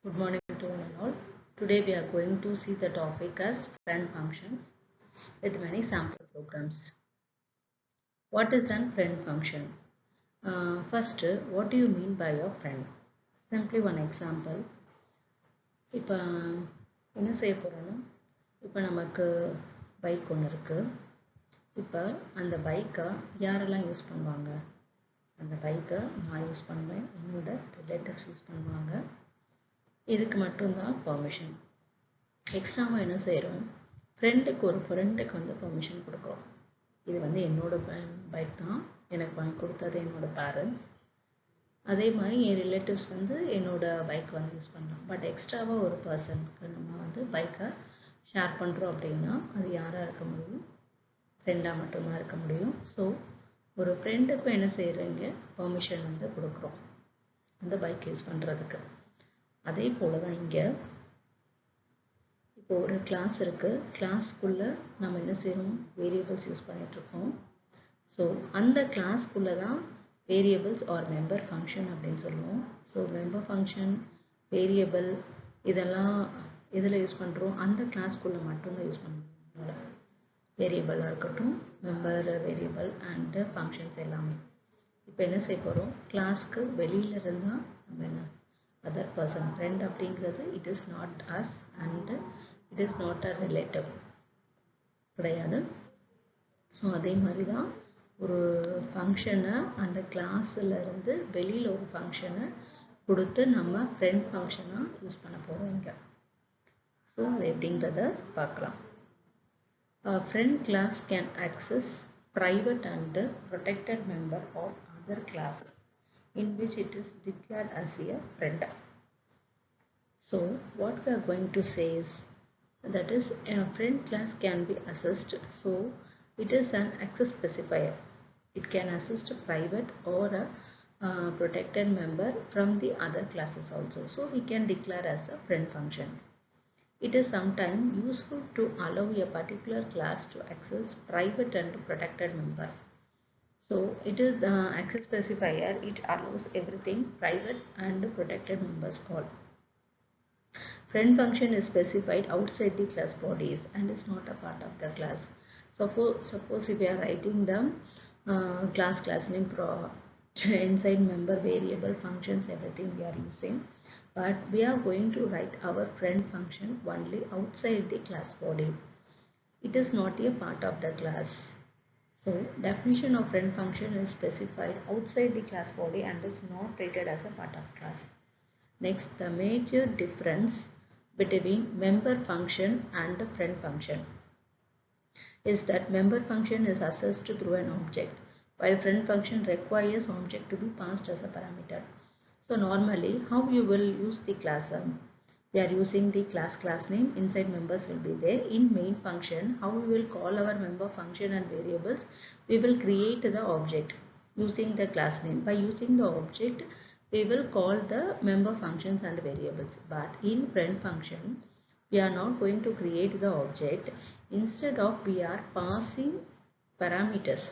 Good morning to one and all. Today we are going to see the topic as friend functions with many sample programs. What is a friend function? First, what do you mean by your friend? Simply one example. இப்போ என்ன செய்ய போகிறோன்னா இப்போ நமக்கு bike ஒன்று இருக்குது. இப்போ அந்த பைக்கை யாரெல்லாம் யூஸ் பண்ணுவாங்க? அந்த பைக்கை நான் யூஸ் பண்ணுவேன், என்னோட ரிலேட்டிவ்ஸ் யூஸ் பண்ணுவாங்க. இதுக்கு மட்டும்தான் பர்மிஷன். எக்ஸ்ட்ராவாக என்ன செய்கிறோம், ஃப்ரெண்டுக்கு வந்து பர்மிஷன் கொடுக்குறோம். இது வந்து என்னோட பைக் தான், எனக்கு வாங்கி கொடுத்தது என்னோட பேரண்ட்ஸ். அதே மாதிரி என் ரிலேட்டிவ்ஸ் வந்து என்னோட பைக் வந்து யூஸ் பண்ணலாம். பட் எக்ஸ்ட்ராவாக ஒரு பர்சனுக்கு நம்ம வந்து பைக்கை ஷேர் பண்ணுறோம் அப்படின்னா அது யாராக இருக்க முடியும்? ஃப்ரெண்டாக மட்டும்தான் இருக்க முடியும். ஸோ ஒரு ஃப்ரெண்டுக்கும் என்ன செய்கிறீங்க, பர்மிஷன் வந்து கொடுக்குறோம் அந்த பைக் யூஸ் பண்ணுறதுக்கு. அதே போல் தான் இங்கே இப்போ ஒரு கிளாஸ் இருக்குது. கிளாஸ்க்குள்ளே நம்ம என்ன செய்கிறோம், வேரியபிள்ஸ் யூஸ் பண்ணிகிட்ருக்கோம். ஸோ அந்த கிளாஸ்க்குள்ளே தான் வேரியபிள்ஸ் ஆர் மெம்பர் ஃபங்க்ஷன் அப்படின்னு சொல்லுவோம். ஸோ மெம்பர் ஃபங்க்ஷன், வேரியபிள் இதெல்லாம் இதில் யூஸ் பண்ணுறோம், அந்த கிளாஸ்க்குள்ளே மட்டும்தான் யூஸ் பண்ணுறோம். வேரியபிளாக இருக்கட்டும், மெம்பர் வேரியபிள் அண்டு ஃபங்க்ஷன்ஸ் எல்லாமே. இப்போ என்ன செய்ய போகிறோம், கிளாஸ்க்கு வெளியில் இருந்தால் நம்ம என்ன அதர் பர்சன் ஃப்ரெண்ட் அப்படிங்கிறது it is not as and it is not a relative கிடையாது. ஸோ அதே மாதிரி தான் ஒரு ஃபங்க்ஷனை அந்த கிளாஸில் இருந்து வெளியில் ஒரு ஃபங்க்ஷனை கொடுத்து நம்ம ஃப்ரெண்ட் ஃபங்க்ஷனாக யூஸ் பண்ண போகிறோம் இங்கே. ஸோ அது எப்படிங்கிறத பார்க்கலாம். Friend class can access private and protected member of other classes in which it is declared as a friend. So what we are going to say is that is a friend class can be accessed. So it is an access specifier. It can access private or a protected member from the other classes also. So we can declare as a friend function. It is sometimes useful to allow a particular class to access private and protected member. So it is the access specifier. It allows everything private and protected members all. Friend function is specified outside the class bodies and is not a part of the class. Suppose if we are writing the class name inside member variable functions, everything we are using, but we are going to write our friend function only outside the class body. It is not a part of the class. So definition of friend function is specified outside the class body and is not treated as a part of class. Next, the major difference between member function and the friend function is that member function is accessed through an object, while friend function requires object to be passed as a parameter. So normally how you will use the class, we are using the class name, inside members will be there. In main function, how we will call our member function and variables, we will create the object using the class name. By using the object we will call the member functions and variables. But in friend function we are not going to create the object. Instead of, we are passing parameters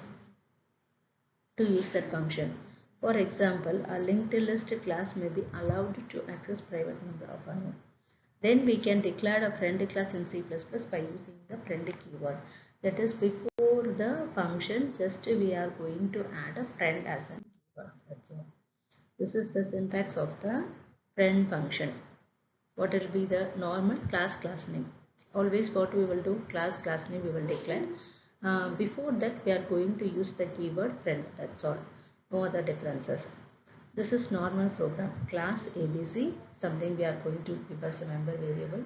to use that function. For example, a linked list class may be allowed to access private member of a node. Then we can declare a friend class in C++ by using the friend keyword. That is, before the function, just we are going to add a friend as a keyword. That's all. This is the syntax of the friend function. What will be the normal class name? Always what we will do, class name we will declare. Before that we are going to use the keyword friend. That's all. No other differences. This is normal program. Class ABC, something we are going to give us a member variable,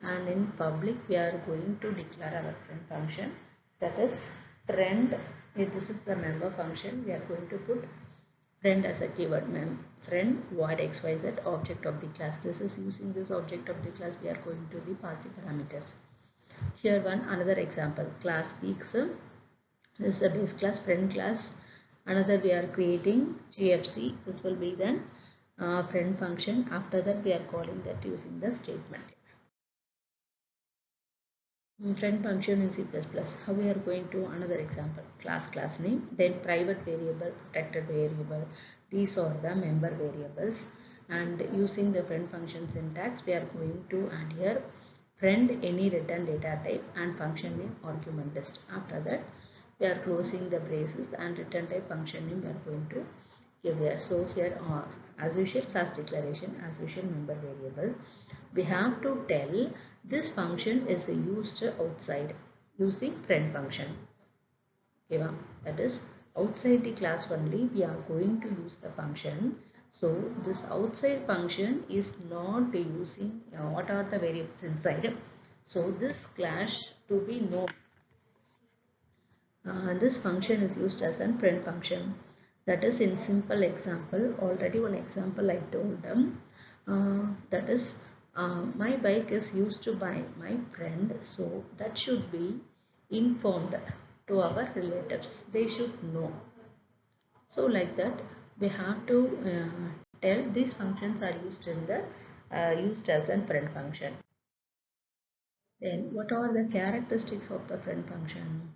and in public we are going to declare our friend function. That is friend. This is the member function. We are going to put friend as a keyword. Friend void xyz object of the class. This is using this object of the class we are going to the pass the parameters. Here another example, class geeks. This is the base class, friend class. Another we are creating GFC. This will be then friend function. After that we are calling that using the statement. Friend function in C++. How we are going to another example, class name, then private variable, protected variable. These are the member variables. And using the friend function syntax, we are going to add here friend any return data type and function name argument list. After that, we are closing the braces and return type function name we are going to give here. So here are as usual class declaration, as usual member variable. We have to tell this function is used outside using friend function. Okay, that is outside the class only we are going to use the function. So this outside function is not using what are the variables inside. So this class to be known. This function is used as a friend function. That is in simple example. Already one example I told them. That is my bike is used by my friend. So that should be informed to our relatives. They should know. So like that we have to tell these functions are used in the used as a friend function. Then what are the characteristics of the friend function?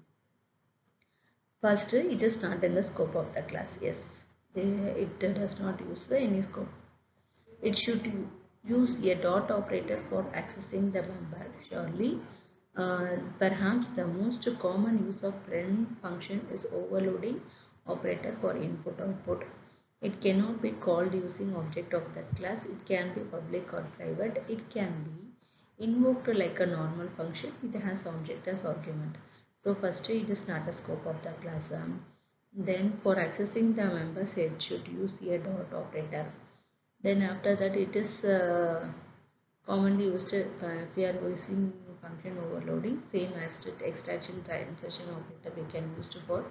First, it is not in the scope of the class. Yes, it does not use any scope. It should use a dot operator for accessing the member. Surely, perhaps the most common use of friend function is overloading operator for input output. It cannot be called using object of that class. It can be public or private. It can be invoked like a normal function. It has object as argument. So first it is not a scope of the class. Then for accessing the members it should use a dot operator. Then after that it is commonly used if we are using function overloading, same as extraction transition operator we can use for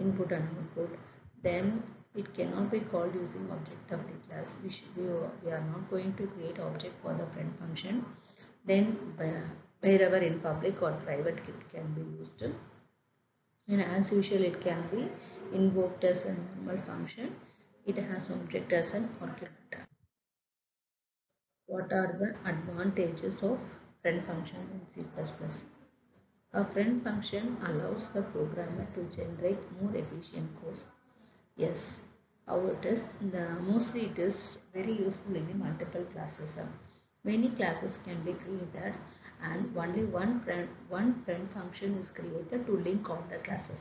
input and output. Then it cannot be called using object of the class. We are not going to create object for the friend function. Then wherever in public or private it can be used. And as usual it can be invoked as a normal function. It has object as an argument. What are the advantages of friend function in C++? A friend function allows the programmer to generate more efficient code. Yes, how it is? Mostly it is very useful in the multiple classes. Many classes can be created and only one friend function is created to link all the classes.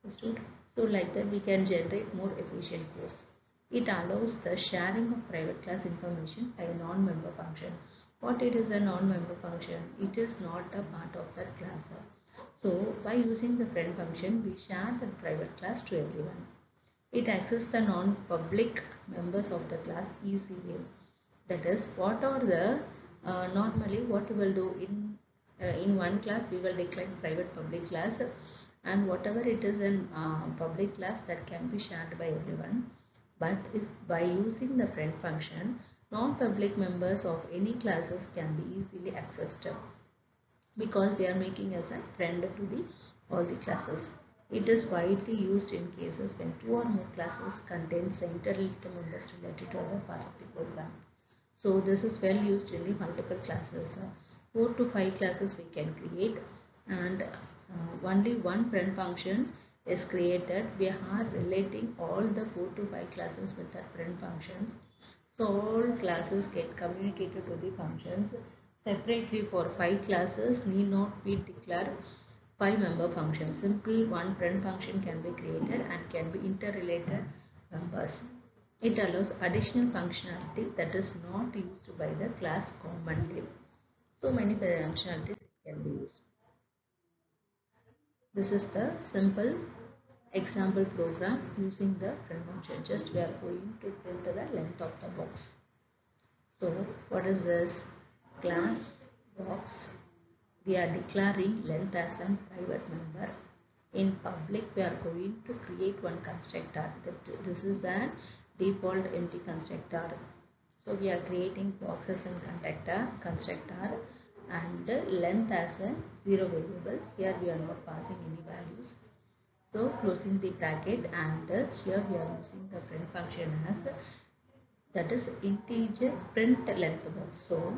Understood? So like that we can generate more efficient codes. It allows the sharing of private class information by a non-member function. What it is a non-member function? It is not a part of that class. So by using the friend function, we share the private class to everyone. It accesses the non-public members of the class easily. That is, what are the normally what we will do in one class we will declare private public class, and whatever it is in public class that can be shared by everyone. But if by using the friend function, non-public members of any classes can be easily accessed because we are making as a friend to the all the classes. It is widely used in cases when two or more classes contains the interlinked members related to other parts of the program. So this is well used in the multiple classes. 4 to 5 classes we can create, and only one friend function is created. We are relating all the 4 to 5 classes with that friend functions. So all classes get communicated to the functions separately. For 5 classes need not be declared 5 member functions. Simple one friend function can be created and can be interrelated members. It allows additional functionality that is not used by the class commonly. So many functionalities it can be used. This is the simple example program using the friend function. Just we are going to print the length of the box. So what is this? Class box. We are declaring length as a private member. In public we are going to create one constructor. This is the default empty constructor. So we are creating boxes in constructor and length as a 0 variable. Here we are not passing any values. So closing the bracket, and here we are using the friend function as that is integer print length box. So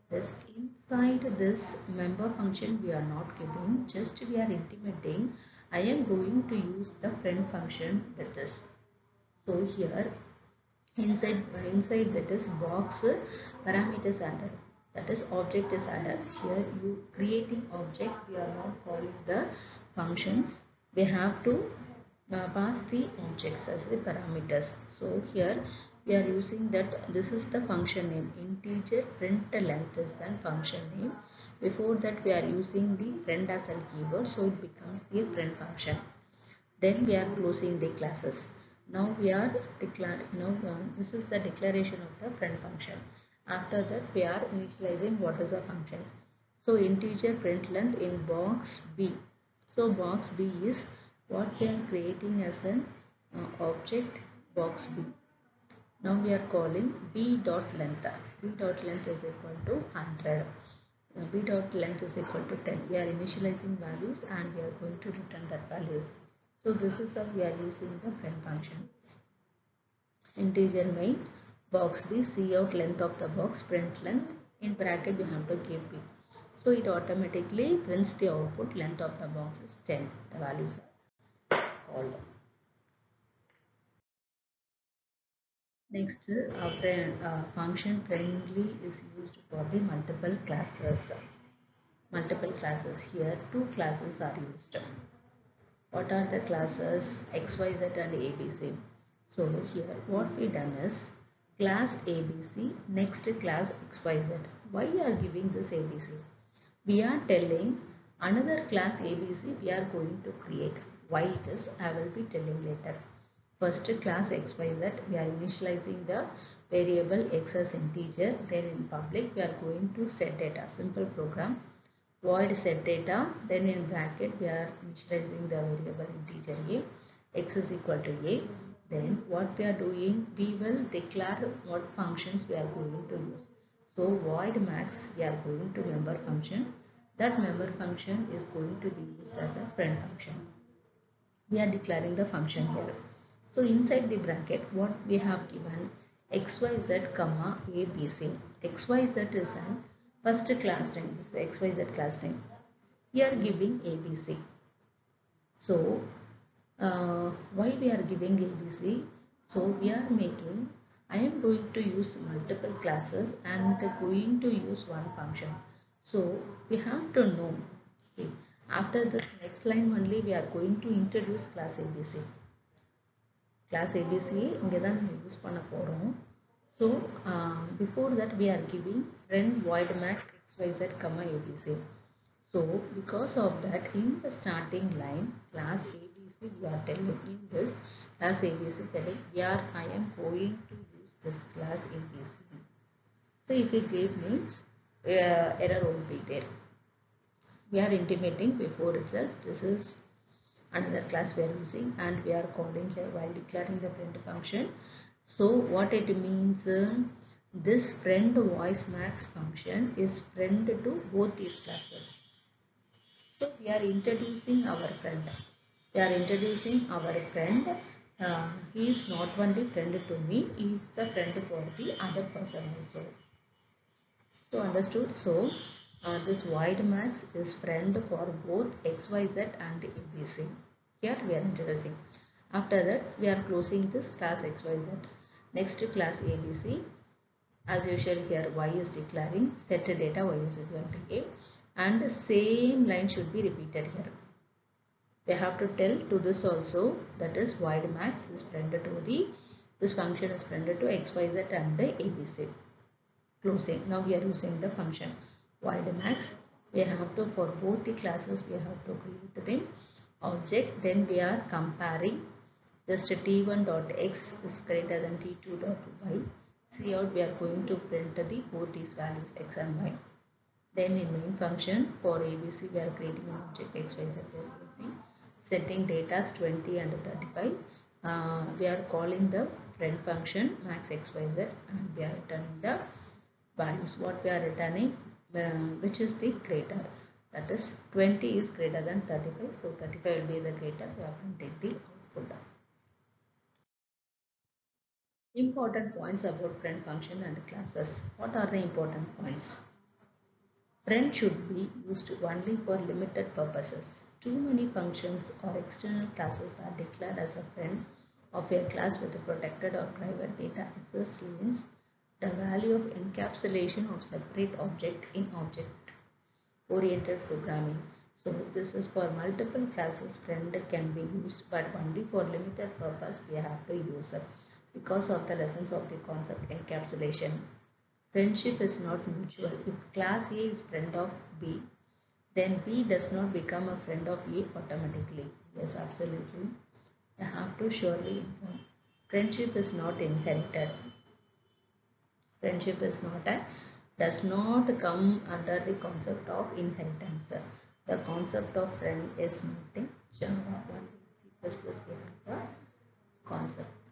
this inside this member function we are not giving, just we are intimating I am going to use the friend function with this. So here inside that is box, parameters added, that is object is added. Here you creating object, we are not calling the functions, we have to pass the objects as the parameters. So here we are using that, this is the function name, integer print length is the function name. Before that we are using the print as a keyword, so it becomes the print function. Then we are closing the classes. Now we are declaring, this is the declaration of the friend function. After that we are initializing what is the function. So integer print length in box B. So box B is what we are creating as an object, box B. Now we are calling b dot length. B dot length is equal to 100. B dot length is equal to 10. We are initializing values and we are going to return that values. So this is how we are using the print function. Integer main, box B, see out length of the box, print length, in bracket you have to give B. So it automatically prints the output, length of the box is 10. The values are called. Next, function friendly is used for the multiple classes. Multiple classes, here two classes are used. What are the classes? XYZ and ABC. So here what we done is class ABC, next class XYZ. Why we are giving this ABC? We are telling another class ABC we are going to create. Why it is, I will be telling later. First class XYZ, we are initializing the variable X as integer. Then in public we are going to set data, simple program. Void set data, then in bracket we are initializing the variable integer a, x is equal to a. Then what we are doing, we will declare what functions we are going to use. So void max we are going to member function, that member function is going to be used as a friend function. We are declaring the function here. So inside the bracket what we have given, xyz comma abc. Xyz is an first class name, this is XYZ class name. Here giving ABC. So why we are giving ABC? So we are making, I am going to use multiple classes and going to use one function. So we have to know. Okay. After the next line only we are going to introduce class ABC. Class ABC இங்கே தான் நம்ம use பண்ண போகிறோம். So before that we are giving run void max xyz comma abc. So because of that, in the starting line class abc we are telling, in this class abc telling I am going to use this class abc. So if it gave means error won't be there. We are intimating before itself this is another class we are using and we are calling here while declaring the print function. So what it means, this friend voice max function is friend to both these classes. So we are introducing our friend. We are introducing our friend. He is not only friend to me, he is the friend for the other person also. So understood? So this void max is friend for both XYZ and ABC. Here we are introducing. After that we are closing this class XYZ. Next class ABC. As usual here y is declaring set data y is equal to a, and the same line should be repeated here. We have to tell to this also, that is void max is friend to the, this function is friend to XYZ and the ABC. Closing. Now we are using the function void max. We have to, for both the classes we have to create the object. Then we are comparing, just t1 dot x is greater than t2 dot y. See out we are going to print the both these values x and y. Then in main function for ABC we are creating an object xyz variable, setting data as 20 and 35. We are calling the friend function max xyz and we are returning the values. What we are returning, which is the greater, that is 20 is greater than 35, so 35 will be the greater, we are printing the output. Important points about friend function and classes. What are the important points? Friend should be used only for limited purposes. Too many functions or external classes are declared as a friend of a class with protected or private data access means the value of encapsulation of separate object in object oriented programming. So this is for multiple classes friend can be used, but only for limited purpose we have to use it because of the lessons of the concept encapsulation. Friendship is not mutual. If class A is friend of B, then B does not become a friend of A automatically. Yes, absolutely. I have to surely inform. Friendship is not inherited. Friendship is not a does not come under the concept of inheritance. The concept of friend is not in Java. 1 C++ we have the concept.